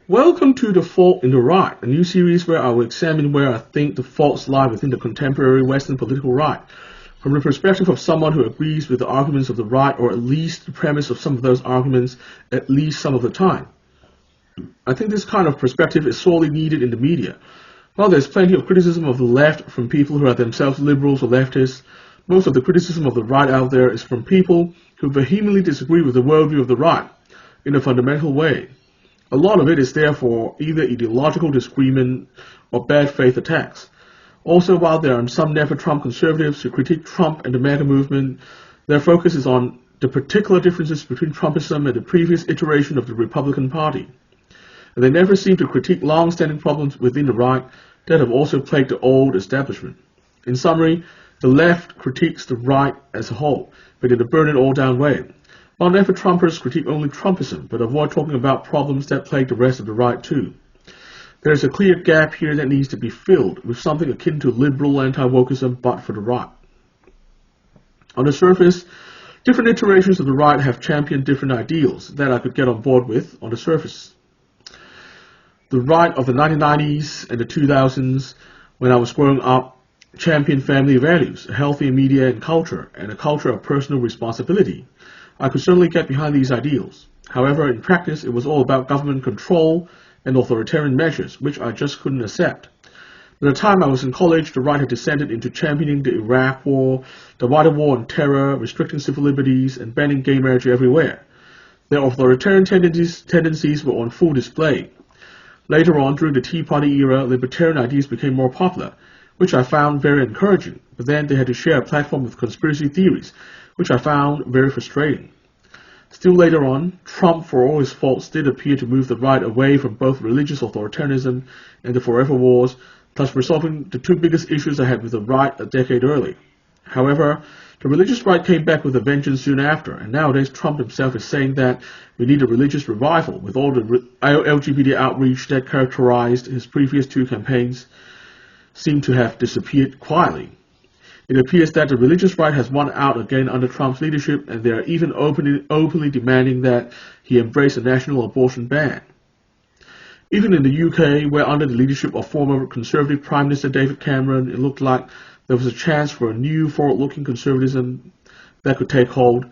Welcome to The Fault in the Right, a new series where I will examine where I think the faults lie within the contemporary Western political right, from the perspective of someone who agrees with the arguments of the right, or at least the premise of some of those arguments, at least some of the time. I think this kind of perspective is sorely needed in the media. While there's plenty of criticism of the left from people who are themselves liberals or leftists, most of the criticism of the right out there is from people who vehemently disagree with the worldview of the right in a fundamental way. A lot of it is therefore either ideological disagreement or bad faith attacks. Also, while there are some never-Trump conservatives who critique Trump and the MAGA movement, their focus is on the particular differences between Trumpism and the previous iteration of the Republican Party. And they never seem to critique long-standing problems within the right that have also plagued the old establishment. In summary, the left critiques the right as a whole, but in a burn-it-all-down way. While never-Trumpers critique only Trumpism, but avoid talking about problems that plague the rest of the right too. There is a clear gap here that needs to be filled with something akin to liberal anti-wokeism, but for the right. On the surface, different iterations of the right have championed different ideals that I could get on board with on the surface. The right of the 1990s and the 2000s, when I was growing up, championed family values, a healthy media and culture, and a culture of personal responsibility. I could certainly get behind these ideals. However, in practice, it was all about government control and authoritarian measures, which I just couldn't accept. By the time I was in college, the right had descended into championing the Iraq War, the wider war on terror, restricting civil liberties, and banning gay marriage everywhere. Their authoritarian tendencies were on full display. Later on, during the Tea Party era, libertarian ideas became more popular, which I found very encouraging, but then they had to share a platform with conspiracy theories, which I found very frustrating. Still later on, Trump, for all his faults, did appear to move the right away from both religious authoritarianism and the forever wars, thus resolving the two biggest issues I had with the right a decade early. However, the religious right came back with a vengeance soon after, and nowadays Trump himself is saying that we need a religious revival, with all the LGBT outreach that characterized his previous two campaigns seem to have disappeared quietly. It appears that the religious right has won out again under Trump's leadership, and they are even openly demanding that he embrace a national abortion ban. Even in the UK, where under the leadership of former Conservative Prime Minister David Cameron, it looked like there was a chance for a new forward-looking conservatism that could take hold,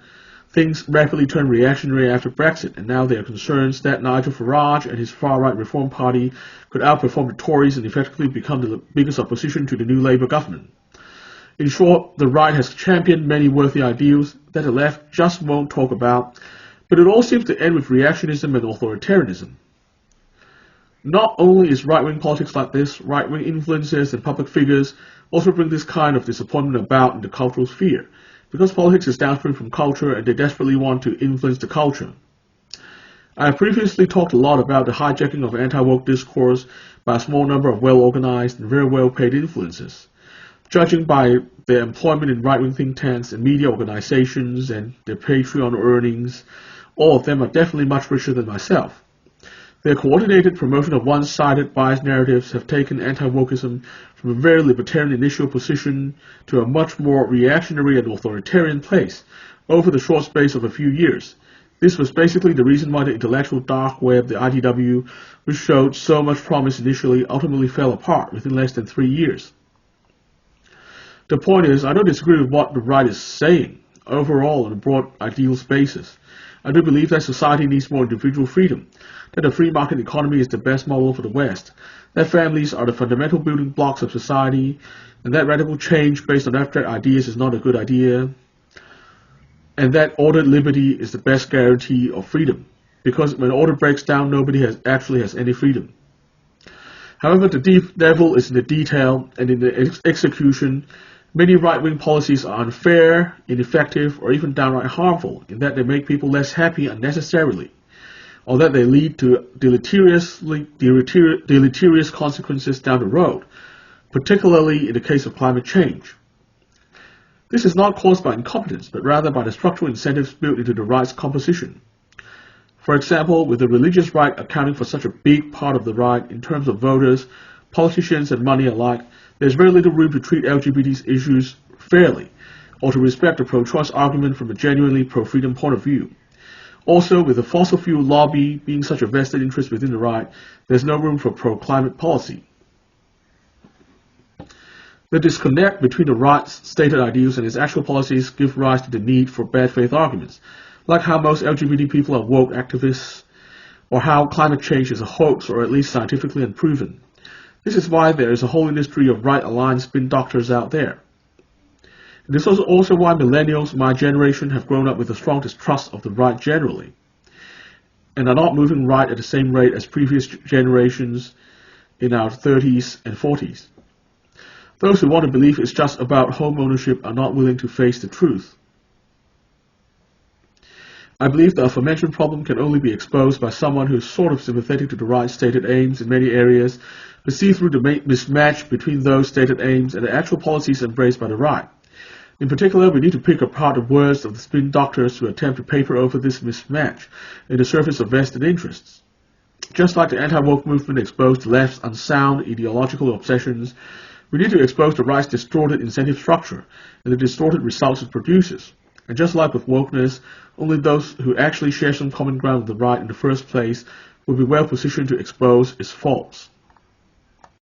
things rapidly turned reactionary after Brexit, and now there are concerns that Nigel Farage and his far-right Reform Party could outperform the Tories and effectively become the biggest opposition to the new Labour government. In short, the right has championed many worthy ideals that the left just won't talk about, but it all seems to end with reactionism and authoritarianism. Not only is right-wing politics like this, right-wing influencers and public figures also bring this kind of disappointment about in the cultural sphere, because politics is downstream from culture and they desperately want to influence the culture. I have previously talked a lot about the hijacking of anti-woke discourse by a small number of well-organized and very well-paid influencers. Judging by their employment in right-wing think tanks and media organizations and their Patreon earnings, all of them are definitely much richer than myself. Their coordinated promotion of one-sided biased narratives have taken anti-wokeism from a very libertarian initial position to a much more reactionary and authoritarian place over the short space of a few years. This was basically the reason why the intellectual dark web, the IDW, which showed so much promise initially, ultimately fell apart within less than 3 years. The point is, I don't disagree with what the right is saying, overall on a broad ideals basis. I do believe that society needs more individual freedom, that a free market economy is the best model for the West, that families are the fundamental building blocks of society, and that radical change based on abstract ideas is not a good idea, and that ordered liberty is the best guarantee of freedom, because when order breaks down, nobody actually has any freedom. However, the devil is in the detail and in the execution. Many right-wing policies are unfair, ineffective, or even downright harmful in that they make people less happy unnecessarily, or that they lead to deleterious consequences down the road, particularly in the case of climate change. This is not caused by incompetence, but rather by the structural incentives built into the right's composition. For example, with the religious right accounting for such a big part of the right in terms of voters, politicians, and money alike, there's very little room to treat LGBT issues fairly, or to respect the pro-choice argument from a genuinely pro-freedom point of view. Also, with the fossil fuel lobby being such a vested interest within the right, there's no room for pro-climate policy. The disconnect between the right's stated ideals and its actual policies give rise to the need for bad faith arguments, like how most LGBT people are woke activists, or how climate change is a hoax or at least scientifically unproven. This is why there is a whole industry of right-aligned spin doctors out there. It is also why millennials, my generation, have grown up with a strong distrust of the right generally, and are not moving right at the same rate as previous generations in our 30s and 40s. Those who want to believe it's just about home ownership are not willing to face the truth. I believe the aforementioned problem can only be exposed by someone who is sort of sympathetic to the right's stated aims in many areas, but see through the mismatch between those stated aims and the actual policies embraced by the right. In particular, we need to pick apart the words of the spin doctors who attempt to paper over this mismatch in the service of vested interests. Just like the anti-woke movement exposed the left's unsound ideological obsessions, we need to expose the right's distorted incentive structure and the distorted results it produces. And just like with wokeness, only those who actually share some common ground with the right in the first place will be well positioned to expose its faults.